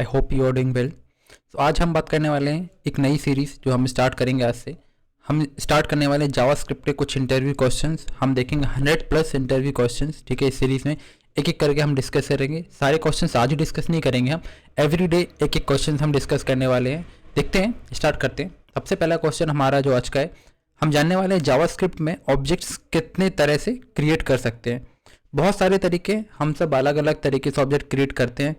I hope you are doing well. तो आज हम बात करने वाले हैं एक नई सीरीज़ जो हम स्टार्ट करेंगे आज से। हम स्टार्ट करने वाले हैं जावास्क्रिप्ट के कुछ इंटरव्यू क्वेश्चंस। हम देखेंगे 100+ इंटरव्यू क्वेश्चंस, ठीक है। इस सीरीज़ में एक एक करके हम डिस्कस करेंगे। सारे क्वेश्चंस आज ही डिस्कस नहीं करेंगे, हम एवरीडे एक एक क्वेश्चन हम डिस्कस करने वाले हैं। देखते हैं, स्टार्ट करते हैं। सबसे पहला क्वेश्चन हमारा जो आज का है, हम जानने वाले हैं जावास्क्रिप्ट में ऑब्जेक्ट्स कितने तरह से क्रिएट कर सकते हैं। बहुत सारे तरीके, हम सब अलग अलग तरीके से ऑब्जेक्ट क्रिएट करते हैं।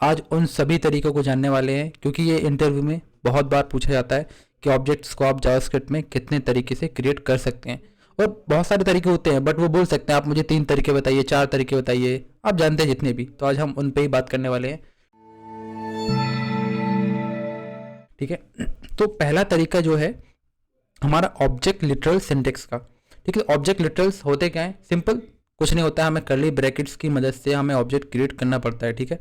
आज उन सभी तरीकों को जानने वाले हैं, क्योंकि ये इंटरव्यू में बहुत बार पूछा जाता है कि ऑब्जेक्ट्स को आप जावास्क्रिप्ट में कितने तरीके से क्रिएट कर सकते हैं। और बहुत सारे तरीके होते हैं, बट वो बोल सकते हैं आप मुझे 3 तरीके बताइए, 4 तरीके बताइए, आप जानते हैं जितने भी। तो आज हम उन पे ही बात करने वाले हैं, ठीक है। तो पहला तरीका जो है हमारा ऑब्जेक्ट लिटरल सिंटेक्स का, ठीक है। ऑब्जेक्ट लिटरल्स होते क्या है? सिंपल, कुछ नहीं होता है, हमें कर्ली ब्रैकेट्स की मदद से हमें ऑब्जेक्ट क्रिएट करना पड़ता है, ठीक है।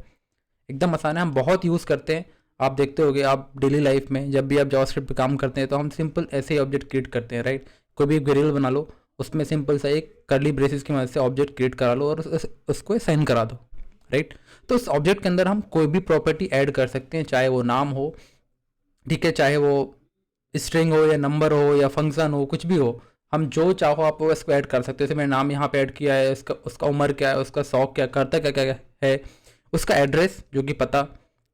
एकदम आसान है, हम बहुत यूज़ करते हैं। आप देखते होंगे, आप डेली लाइफ में जब भी आप जावास्क्रिप्ट पे काम करते हैं तो हम सिंपल ऐसे ही ऑब्जेक्ट क्रिएट करते हैं, राइट। कोई भी वेरिएबल बना लो, उसमें सिंपल सा एक कर्ली ब्रेसेस की मदद से ऑब्जेक्ट क्रिएट करा लो और उसको साइन करा दो, राइट। तो उस ऑब्जेक्ट के अंदर हम कोई भी प्रॉपर्टी ऐड कर सकते हैं, चाहे वो नाम हो, ठीक है, चाहे वो स्ट्रिंग हो या नंबर हो या फंक्शन हो, कुछ भी हो। हम जो चाहो आप वो इसको ऐड कर सकते हो। जैसे मैंने नाम यहाँ पे ऐड किया है, उसका उम्र क्या है, उसका शौक क्या, करता क्या क्या है, उसका एड्रेस जो कि पता,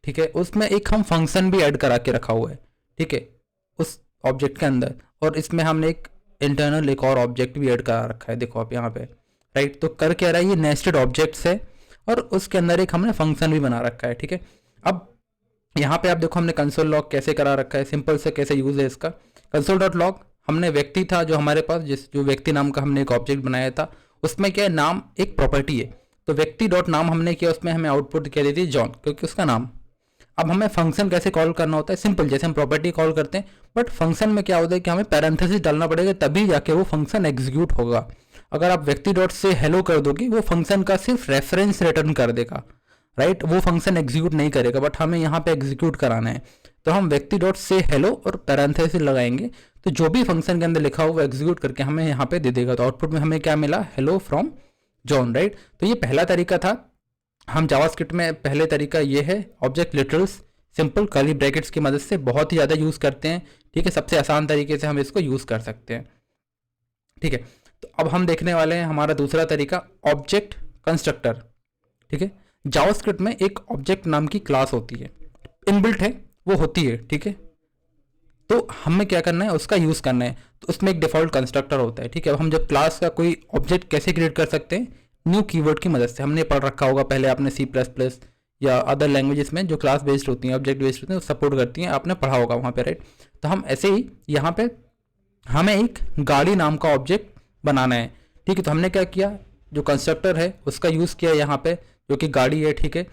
ठीक है। उसमें एक हम फंक्शन भी ऐड करा के रखा हुआ है, ठीक है, उस ऑब्जेक्ट के अंदर। और इसमें हमने एक इंटरनल एक और ऑब्जेक्ट भी ऐड करा रखा है, देखो आप यहाँ पे, राइट। तो कर क्या रहा है, ये नेस्टेड ऑब्जेक्ट्स है और उसके अंदर एक हमने फंक्शन भी बना रखा है, ठीक है। अब यहाँ पे आप देखो हमने कंसोल लॉग कैसे करा रखा है, सिंपल से कैसे यूज़ है इसका। कंसोल डॉट लॉग, हमने व्यक्ति था जो हमारे पास, जो व्यक्ति नाम का हमने एक ऑब्जेक्ट बनाया था, उसमें क्या है, नाम एक प्रॉपर्टी है। तो व्यक्ति डॉट नाम हमने किया, उसमें हमें आउटपुट क्या देती है, जॉन, क्योंकि उसका नाम। अब हमें फंक्शन कैसे कॉल करना होता है, सिंपल, जैसे हम प्रॉपर्टी कॉल करते हैं, बट फंक्शन में क्या होता है कि हमें पैरेंथेसिस डालना पड़ेगा, तभी जाके वो फंक्शन एग्जीक्यूट होगा। अगर आप व्यक्ति डॉट से हेलो कर दोगे, वो फंक्शन का सिर्फ रेफरेंस रिटर्न कर देगा, राइट। वो फंक्शन एग्जीक्यूट नहीं करेगा, बट हमें यहाँ पे एग्जीक्यूट कराना है। तो हम व्यक्ति डॉट से हेलो और पैरेंथेसिस लगाएंगे, तो जो भी फंक्शन के अंदर लिखा हो वो एग्जीक्यूट करके हमें यहाँ पे दे देगा। तो आउटपुट में हमें क्या मिला, हेलो फ्रॉम जॉन, राइट। तो ये पहला तरीका था। हम जावास्क्रिप्ट में पहले तरीका ये है, object literals, simple curly brackets की मदद से बहुत ही ज़्यादा यूज़ करते हैं, ठीक है। सबसे आसान तरीके से हम इसको यूज़ कर सकते हैं, ठीक है। तो अब हम देखने वाले हैं हमारा दूसरा तरीका, ऑब्जेक्ट कंस्ट्रक्टर, ठीक है। जावास्क्रिप्ट में एक ऑब्जेक्ट नाम की क्लास होती है, इनबिल्ट है, वो होती है, ठीक है। तो हमें क्या करना है, उसका यूज़ करना है। तो उसमें एक डिफ़ॉल्ट कंस्ट्रक्टर होता है, ठीक है। अब हम जब क्लास का कोई ऑब्जेक्ट कैसे क्रिएट कर सकते हैं, न्यू कीवर्ड की मदद से। हमने पढ़ रखा होगा पहले आपने C++ या अदर लैंग्वेजेस में जो क्लास बेस्ड होती हैं, ऑब्जेक्ट बेस्ड होती हैं, सपोर्ट करती हैं, आपने पढ़ा होगा वहाँ पे, राइट। तो हम ऐसे ही यहाँ पे हमें एक गाड़ी नाम का ऑब्जेक्ट बनाना है, ठीक है। तो हमने क्या किया, जो कंस्ट्रक्टर है उसका यूज़ किया यहाँ पे, जो कि गाड़ी है, ठीक है।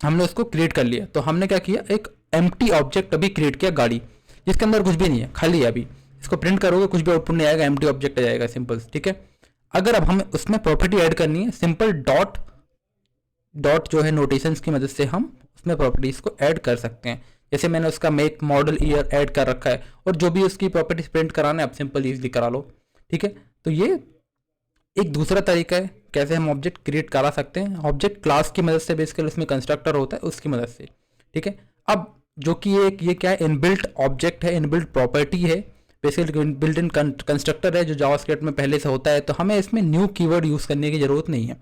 हमने उसको क्रिएट कर लिया। तो हमने क्या किया, एक एम्प्टी ऑब्जेक्ट अभी क्रिएट किया, गाड़ी, जिसके अंदर कुछ भी नहीं है, खाली है। अभी इसको प्रिंट करोगे कुछ भी आउटपुट नहीं आएगा, एम्प्टी ऑब्जेक्ट आ जाएगा, सिंपल, ठीक है। अगर अब हमें उसमें प्रॉपर्टी ऐड करनी है, सिंपल डॉट डॉट जो है नोटेशंस की मदद से हम उसमें प्रॉपर्टीज को ऐड कर सकते हैं। जैसे मैंने उसका मेक, मॉडल, ईयर ऐड कर रखा है, और जो भी उसकी प्रॉपर्टीज प्रिंट कराना है आप सिंपल ईजिली करा लो, ठीक है। तो ये एक दूसरा तरीका है कैसे हम ऑब्जेक्ट क्रिएट करा सकते हैं, ऑब्जेक्ट क्लास की मदद से, बेसिकली उसमें कंस्ट्रक्टर होता है उसकी मदद से, ठीक है। अब जो कि ये क्या है, इनबिल्ट ऑब्जेक्ट है, इनबिल्ट प्रॉपर्टी है, बेसिकली बिल्ट इन कंस्ट्रक्टर है जो जावास्क्रिप्ट में पहले से होता है। तो हमें इसमें न्यू कीवर्ड यूज़ करने की ज़रूरत नहीं है,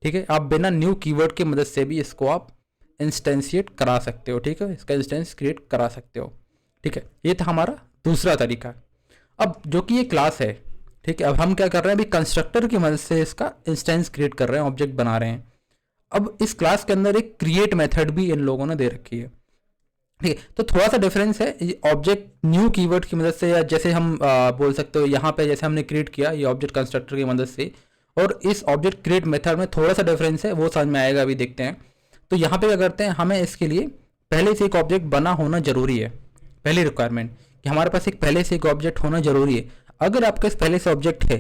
ठीक है। आप बिना न्यू कीवर्ड की मदद से भी इसको आप इंस्टेंशिएट करा सकते हो, ठीक है, इसका इंस्टेंस क्रिएट करा सकते हो, ठीक है। ये था हमारा दूसरा तरीका। अब जो कि ये क्लास है, ठीक है, अब हम क्या कर रहे हैं, अभी कंस्ट्रक्टर की मदद से इसका इंस्टेंस क्रिएट कर रहे हैं, ऑब्जेक्ट बना रहे हैं। अब इस क्लास के अंदर एक क्रिएट मेथड भी इन लोगों ने दे रखी है, ठीक है। तो थोड़ा सा डिफरेंस है, ये ऑब्जेक्ट न्यू कीवर्ड की मदद से, या जैसे हम बोल सकते हो यहाँ पे जैसे हमने क्रिएट किया ये ऑब्जेक्ट कंस्ट्रक्टर की मदद से, और इस ऑब्जेक्ट क्रिएट मेथड में थोड़ा सा डिफरेंस है, वो समझ में आएगा, अभी देखते हैं। तो यहाँ पे क्या करते हैं, हमें इसके लिए पहले से एक ऑब्जेक्ट बना होना जरूरी है, पहली रिक्वायरमेंट कि हमारे पास एक पहले से एक ऑब्जेक्ट होना जरूरी है। अगर आपके पास पहले से ऑब्जेक्ट है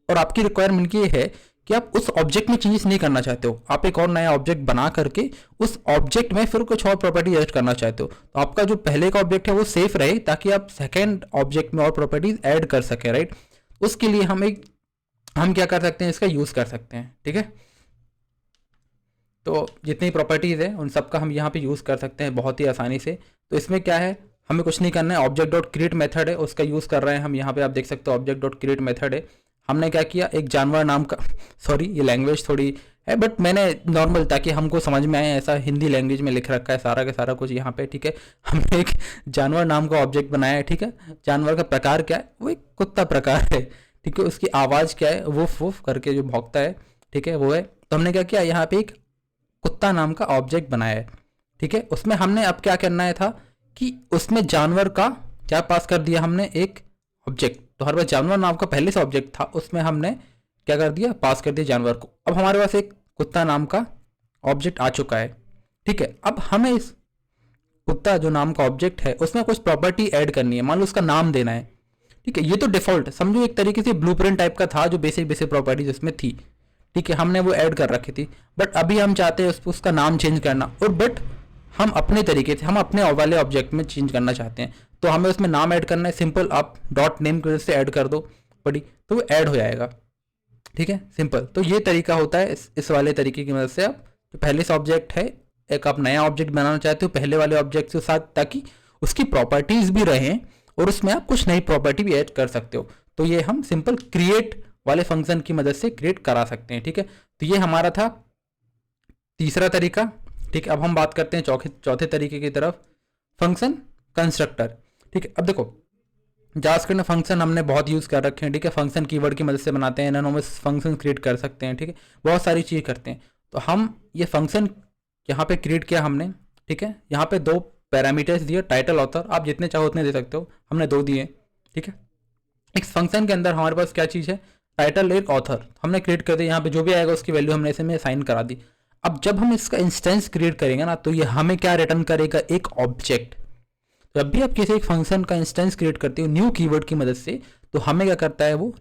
और आपकी रिक्वायरमेंट ये है कि आप उस ऑब्जेक्ट में चेंजेस नहीं करना चाहते हो, आप एक और नया ऑब्जेक्ट बना करके उस ऑब्जेक्ट में फिर कुछ और प्रॉपर्टी ऐड करना चाहते हो, तो आपका जो पहले का ऑब्जेक्ट है वो सेफ रहे, ताकि आप सेकेंड ऑब्जेक्ट में और प्रॉपर्टीज ऐड कर सकें, राइट। उसके लिए हम क्या कर सकते हैं, इसका यूज़ कर सकते हैं, ठीक है। तो जितनी प्रॉपर्टीज़ है उन सब का हम यहाँ पे यूज़ कर सकते हैं बहुत ही आसानी से। तो इसमें क्या है, हमें कुछ नहीं करना है, ऑब्जेक्ट डॉट क्रिएट मेथड है उसका यूज़ कर रहे हैं हम यहाँ पे। आप देख सकते हो ऑब्जेक्ट डॉट क्रिएट मेथड है। हमने क्या किया, एक जानवर नाम का सॉरी ये लैंग्वेज थोड़ी है बट मैंने नॉर्मल ताकि हमको समझ में आए ऐसा हिंदी लैंग्वेज में लिख रखा है सारा का सारा कुछ यहाँ पे, ठीक है। हमने एक जानवर नाम का ऑब्जेक्ट बनाया है, ठीक है। जानवर का प्रकार क्या है, वो एक कुत्ता प्रकार है, ठीक है। उसकी आवाज़ क्या है, वुफ वुफ करके जो भौंकता है, ठीक है, वो है। तो हमने क्या किया, यहाँ पे एक कुत्ता नाम का ऑब्जेक्ट बनाया है, ठीक है। उसमें हमने अब क्या करना है था कि उसमें जानवर का क्या पास कर दिया हमने, एक ऑब्जेक्ट। तो हमारे पास जानवर नाम का पहले से ऑब्जेक्ट था, उसमें हमने क्या कर दिया, पास कर दिया जानवर को। अब हमारे पास एक कुत्ता नाम का ऑब्जेक्ट आ चुका है, ठीक है। अब हमें इस कुत्ता जो नाम का ऑब्जेक्ट है उसमें कुछ प्रॉपर्टी ऐड करनी है, मान लो उसका नाम देना है, ठीक है। ये तो डिफॉल्ट समझो एक तरीके से ब्लूप्रिंट टाइप का था जो बेसिक बेसिक प्रॉपर्टीज उसमें थी, ठीक है, हमने वो ऐड कर रखी थी। बट अभी हम चाहते हैं उसका नाम चेंज करना, और बट हम अपने तरीके से हम अपने वाले ऑब्जेक्ट में चेंज करना चाहते हैं। तो हमें उसमें नाम ऐड करना है, सिंपल आप डॉट नेम की वजह से ऐड कर दो बड़ी, तो वो ऐड हो जाएगा, ठीक है, सिंपल। तो ये तरीका होता है इस वाले तरीके की मदद से। आप जो पहले से ऑब्जेक्ट है, एक आप नया ऑब्जेक्ट बनाना चाहते हो पहले वाले ऑब्जेक्ट के साथ, ताकि उसकी प्रॉपर्टीज भी रहें और उसमें आप कुछ नई प्रॉपर्टी भी ऐड कर सकते हो। तो ये हम सिंपल क्रिएट वाले फंक्शन की मदद से क्रिएट करा सकते हैं, ठीक है। तो ये हमारा था तीसरा तरीका, ठीक है। अब हम बात करते हैं चौथे तरीके की तरफ, फंक्शन कंस्ट्रक्टर, ठीक है। अब देखो जावास्क्रिप्ट में फंक्शन हमने बहुत यूज़ कर रखे हैं, ठीक है। फंक्शन कीवर्ड की मदद से बनाते हैं, एनोनिमस फंक्शन क्रिएट कर सकते हैं, ठीक है, बहुत सारी चीज़ करते हैं। तो हम ये फंक्शन यहाँ पे क्रिएट किया हमने, ठीक है। यहाँ पे 2 पैरामीटर्स दिए, टाइटल ऑथर, आप जितने चाहो उतने दे सकते हो, हमने 2 दिए, ठीक है। इस फंक्शन के अंदर हमारे पास क्या चीज़ है, टाइटल एक ऑथर हमने क्रिएट कर दिया, यहाँ पे जो भी आएगा उसकी वैल्यू हमने ऐसे में असाइन करा दी। अब जब हम इसका इंस्टेंस क्रिएट करेंगे ना, तो ये हमें क्या रिटर्न करेगा, एक ऑब्जेक्ट। जब भी आप किसी एक फंक्शन का इंस्टेंस क्रिएट करते हो न्यू कीवर्ड की मदद से, तो हमें क्या करता है, वो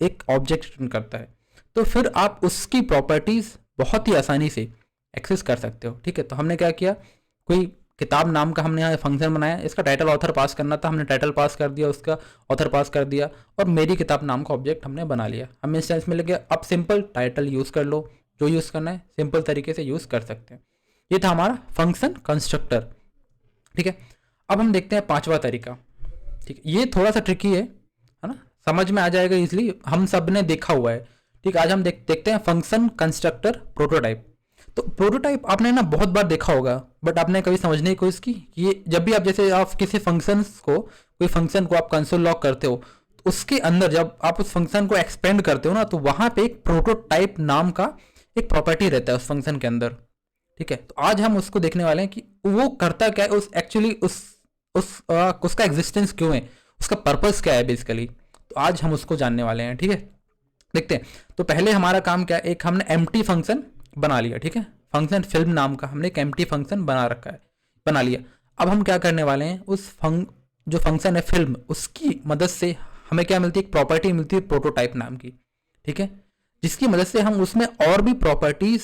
एक ऑब्जेक्ट रिटर्न करता है। तो फिर आप उसकी प्रॉपर्टीज बहुत ही आसानी से एक्सेस कर सकते हो, ठीक है। तो हमने क्या किया, कोई किताब नाम का हमने यहाँ फंक्शन बनाया, इसका टाइटल ऑथर पास करना था, हमने टाइटल पास कर दिया, उसका ऑथर पास कर दिया, और मेरी किताब नाम का ऑब्जेक्ट हमने बना लिया। हम इंस्टेंस में लगे, अब सिंपल टाइटल यूज़ कर लो, जो यूज़ करना है सिंपल तरीके से यूज़ कर सकते हैं। ये था हमारा फंक्शन कंस्ट्रक्टर, ठीक है। अब हम देखते हैं 5वां तरीका, ठीक है। ये थोड़ा सा ट्रिकी है ना, समझ में आ जाएगा इजली, हम सब ने देखा हुआ है, ठीक है। आज हम देखते हैं फंक्शन कंस्ट्रक्टर प्रोटोटाइप। तो प्रोटोटाइप आपने ना बहुत बार देखा होगा, बट आपने कभी समझने की कोशिश की कि ये जब भी आप जैसे आप किसी फंक्शंस को, कोई फंक्शन को आप कंसोल लॉग करते हो, तो उसके अंदर जब आप उस फंक्शन को एक्सपेंड करते हो ना, तो वहाँ पे एक प्रोटोटाइप नाम का एक प्रॉपर्टी रहता है उस फंक्शन के अंदर, ठीक है। तो आज हम उसको देखने वाले हैं कि वो करता क्या है, उस एक्चुअली उसका एग्जिस्टेंस क्यों है, उसका पर्पस क्या है बेसिकली। तो आज हम उसको जानने वाले हैं, ठीक है। देखते हैं। तो पहले हमारा काम क्या है, एक हमने एम्प्टी फंक्शन बना लिया, ठीक है। फंक्शन फिल्म नाम का हमने एक एम्प्टी फंक्शन बना रखा है, बना लिया। अब हम क्या करने वाले हैं, जो फंक्शन है फिल्म, उसकी मदद से हमें क्या मिलती है, एक प्रॉपर्टी मिलती है प्रोटोटाइप नाम की, ठीक है, जिसकी मदद से हम उसमें और भी प्रॉपर्टीज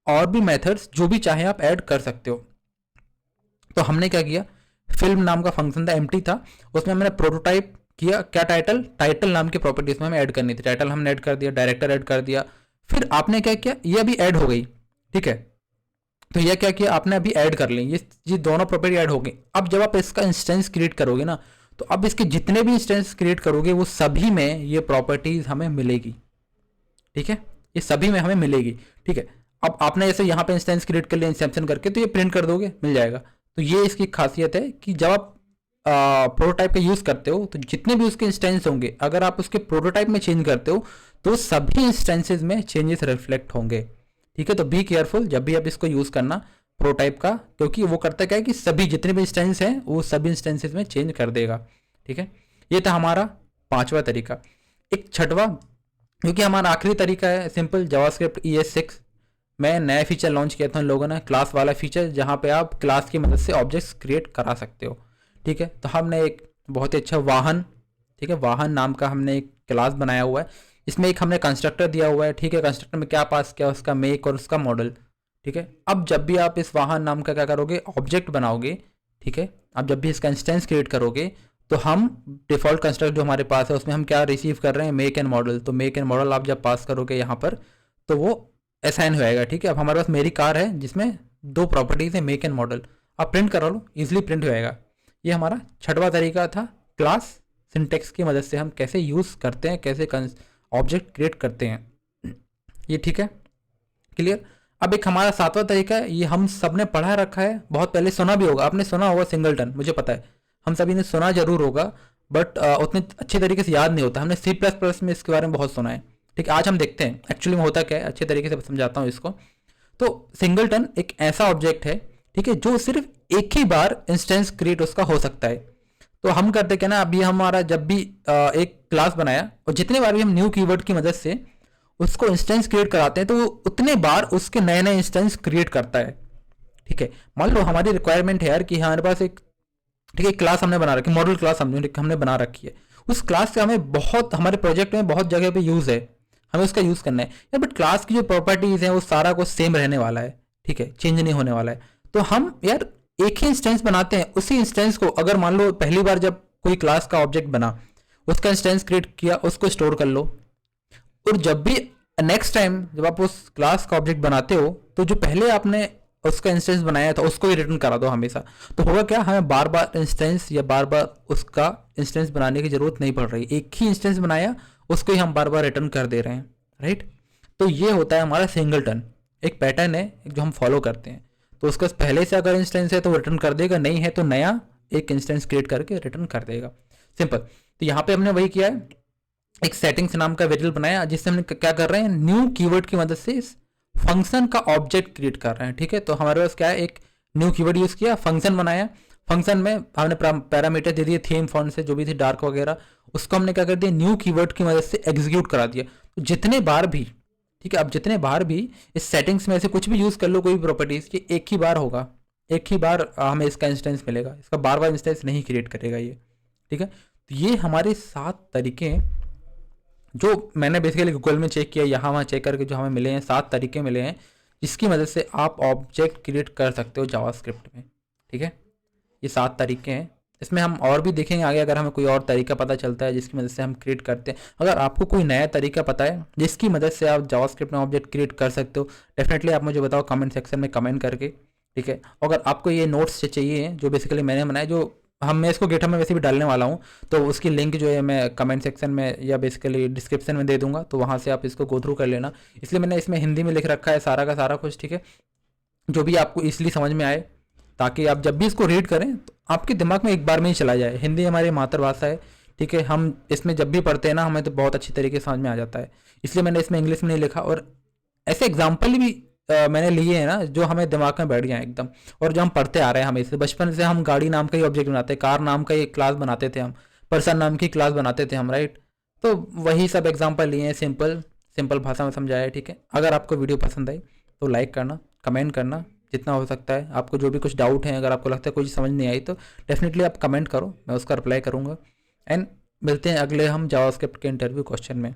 और भी मेथड्स जो भी चाहे आप ऐड कर सकते हो। तो हमने क्या किया, फिल्म नाम का फंक्शन था, एम्प्टी था, उसमें हमने प्रोटोटाइप किया, क्या टाइटल नाम की प्रॉपर्टी इसमें हमें ऐड करनी थी, टाइटल हमने ऐड कर दिया, डायरेक्टर ऐड कर दिया। फिर आपने क्या किया, ये अभी ऐड हो गई, ठीक है। तो ये क्या किया आपने, अभी ऐड कर ली, ये दोनों प्रॉपर्टी ऐड हो गई। अब जब आप इसका इंस्टेंस क्रिएट करोगे ना, तो अब इसके जितने भी इंस्टेंस क्रिएट करोगे वो सभी में ये प्रॉपर्टीज हमें मिलेगी, ठीक है, ये सभी में हमें मिलेगी, ठीक है। अब आपने जैसे यहाँ पे इंस्टेंस क्रिएट कर लिया इंसेप्शन करके, तो ये प्रिंट कर दोगे, मिल जाएगा। तो ये इसकी खासियत है कि जब आप प्रोटोटाइप का यूज़ करते हो, तो जितने भी उसके इंस्टेंस होंगे, अगर आप उसके प्रोटोटाइप में चेंज करते हो, तो सभी इंस्टेंसेज में चेंजेस रिफ्लेक्ट होंगे, ठीक है। तो बी केयरफुल जब भी आप इसको यूज़ करना प्रोटोटाइप का, क्योंकि वो करता क्या है कि सभी जितने भी इंस्टेंस हैं वो सभी इंस्टेंसेज में चेंज कर देगा, ठीक है। ये था हमारा 5वां तरीका। एक 6वां, क्योंकि हमारा आखिरी तरीका है, सिंपल जावास्क्रिप्ट ES6 में नया फीचर लॉन्च किया था उन लोगों ने, क्लास वाला फीचर, जहाँ पे आप क्लास की मदद से ऑब्जेक्ट्स क्रिएट करा सकते हो, ठीक है। तो हमने एक बहुत ही अच्छा वाहन, ठीक है, वाहन नाम का हमने एक क्लास बनाया हुआ है, इसमें एक हमने कंस्ट्रक्टर दिया हुआ है, ठीक है। कंस्ट्रक्टर में क्या पास किया, उसका मेक और उसका मॉडल, ठीक है। अब जब भी आप इस वाहन नाम का क्या करोगे, ऑब्जेक्ट बनाओगे, ठीक है। अब जब भी इसका इंस्टेंस क्रिएट करोगे, तो हम डिफॉल्ट कंस्ट्रक्टर जो हमारे पास है उसमें हम क्या रिसीव कर रहे हैं, मेक एंड मॉडल। तो मेक एंड मॉडल आप जब पास करोगे यहाँ पर, तो वो असाइन होएगा। ठीक है, अब हमारे पास मेरी कार है जिसमें 2 प्रॉपर्टीज़ है, मेक एंड मॉडल। आप प्रिंट करा लो, ईजिली प्रिंट होएगा। ये हमारा छठवां तरीका था, क्लास सिंटेक्स की मदद से हम कैसे यूज़ करते हैं, कैसे ऑब्जेक्ट क्रिएट करते हैं। ये ठीक है, क्लियर। अब एक हमारा सातवां तरीका है, ये हम सब ने पढ़ा रखा है, बहुत पहले सुना भी होगा, आपने सुना होगा सिंगलटन, मुझे पता है हम सभी ने सुना जरूर होगा, बट उतने अच्छे तरीके से याद नहीं होता। हमने C++ में इसके बारे में बहुत सुना है। ठीक है, आज हम देखते हैं एक्चुअली में होता क्या है, अच्छे तरीके से समझाता हूँ इसको। तो सिंगलटन एक ऐसा ऑब्जेक्ट है, ठीक है, जो सिर्फ एक ही बार इंस्टेंस क्रिएट उसका हो सकता है। तो हम करते क्या ना, अभी हमारा जब भी एक क्लास बनाया और जितने बार भी हम न्यू कीवर्ड की मदद से उसको इंस्टेंस क्रिएट कराते हैं, तो वो उतने बार उसके नए नए इंस्टेंस क्रिएट करता है। ठीक है, मान लो हमारी रिक्वायरमेंट है यार कि हमारे पास एक, ठीक है, क्लास हमने बना रखी है, मॉडल क्लास हमने बना रखी है। उस क्लास से हमें बहुत, हमारे प्रोजेक्ट में बहुत जगह पे यूज़ है, हमें उसका यूज़ करना है यार, बट क्लास की जो प्रॉपर्टीज़ हैं वो सारा कुछ सेम रहने वाला है। ठीक है, चेंज नहीं होने वाला है। तो हम यार एक ही इंस्टेंस बनाते हैं, उसी इंस्टेंस को अगर मान लो पहली बार जब कोई क्लास का ऑब्जेक्ट बना, उसका इंस्टेंस क्रिएट किया, उसको स्टोर कर लो, और जब भी नेक्स्ट टाइम जब आप उस क्लास का ऑब्जेक्ट बनाते हो, तो जो पहले आपने उसका इंस्टेंस बनाया था उसको ही रिटर्न करा दो हमेशा। तो होगा क्या, हमें बार बार इंस्टेंस या बार बार उसका इंस्टेंस बनाने की जरूरत नहीं पड़ रही, एक ही इंस्टेंस बनाया उसको ही हम बार बार रिटर्न कर दे रहे हैं, राइट। तो ये होता है हमारा सिंगलटन, एक पैटर्न है जो हम फॉलो करते हैं। तो उसका पहले से अगर इंस्टेंस है तो रिटर्न कर देगा, नहीं है तो नया एक इंस्टेंस क्रिएट करके रिटर्न कर देगा, सिंपल। तो यहाँ पे हमने वही किया है, एक सेटिंग्स नाम का वेरिएबल बनाया जिससे हमने क्या कर रहे हैं, न्यू कीवर्ड की मदद से इस फंक्शन का ऑब्जेक्ट क्रिएट कर रहे हैं। ठीक है, तो हमारे पास क्या है, एक न्यू कीवर्ड यूज़ किया, फंक्शन बनाया, फंक्शन में हमने पैरामीटर दे दिए, थीम फॉन्ट से जो भी थी डार्क वगैरह, उसको हमने क्या कर दिया, न्यू कीवर्ड की मदद से एग्जीक्यूट करा दिया। तो जितने बार भी, ठीक है, अब जितने बार भी इस सेटिंग्स में से कुछ भी यूज़ कर लो, कोई भी प्रॉपर्टीज़ की, एक ही बार होगा, एक ही बार हमें इसका इंस्टेंस मिलेगा, इसका बार बार इंस्टेंस नहीं क्रिएट करेगा ये। ठीक है, तो ये हमारे 7 तरीके हैं जो मैंने बेसिकली गूगल में चेक किया, यहाँ वहाँ चेक करके जो हमें मिले हैं, 7 तरीके मिले हैं जिसकी मदद से आप ऑब्जेक्ट क्रिएट कर सकते हो जावास्क्रिप्ट में। ठीक है, ये 7 तरीके हैं, इसमें हम और भी देखेंगे आगे, अगर हमें कोई और तरीका पता चलता है जिसकी मदद से हम क्रिएट करते हैं। अगर आपको कोई नया तरीका पता है जिसकी मदद से आप जावास्क्रिप्ट में ऑब्जेक्ट क्रिएट कर सकते हो, डेफिनेटली आप मुझे बताओ कमेंट सेक्शन में कमेंट करके। ठीक है, अगर आपको ये नोट्स चाहिए जो बेसिकली मैंने बनाए, जो मैं इसको गिटहब में वैसे भी डालने वाला हूँ, तो उसकी लिंक जो है मैं कमेंट सेक्शन में या बेसिकली डिस्क्रिप्शन में दे दूंगा, तो वहाँ से आप इसको गो थ्रू कर लेना। इसलिए मैंने इसमें हिंदी में लिख रखा है सारा का सारा कुछ, ठीक है, जो भी आपको इसलिए समझ में आए, ताकि आप जब भी इसको रीड करें तो आपके दिमाग में एक बार में ही चला जाए। हिंदी हमारी मातृभाषा है, ठीक है, हम इसमें जब भी पढ़ते हैं ना, हमें तो बहुत अच्छी तरीके से समझ में आ जाता है। इसलिए मैंने इसमें इंग्लिश में नहीं लिखा, और ऐसे एग्जाम्पल भी मैंने लिए हैं ना जो हमें दिमाग में बैठ गया एकदम, और जो हम पढ़ते आ रहे हैं हमेशा बचपन से, हम गाड़ी नाम का ही ऑब्जेक्ट बनाते हैं, कार नाम का ही क्लास बनाते थे हम, पर्सन नाम की क्लास बनाते थे हम, राइट। तो वही सब एग्जाम्पल लिए हैं, सिंपल सिंपल भाषा में समझाया है। ठीक है, अगर आपको वीडियो पसंद आई तो लाइक करना, कमेंट करना जितना हो सकता है। आपको जो भी कुछ डाउट है, अगर आपको लगता है कोई चीज़ समझ नहीं आई, तो डेफिनेटली आप कमेंट करो, मैं उसका रिप्लाई करूँगा। एंड मिलते हैं अगले हम जावास्क्रिप्ट के इंटरव्यू क्वेश्चन में।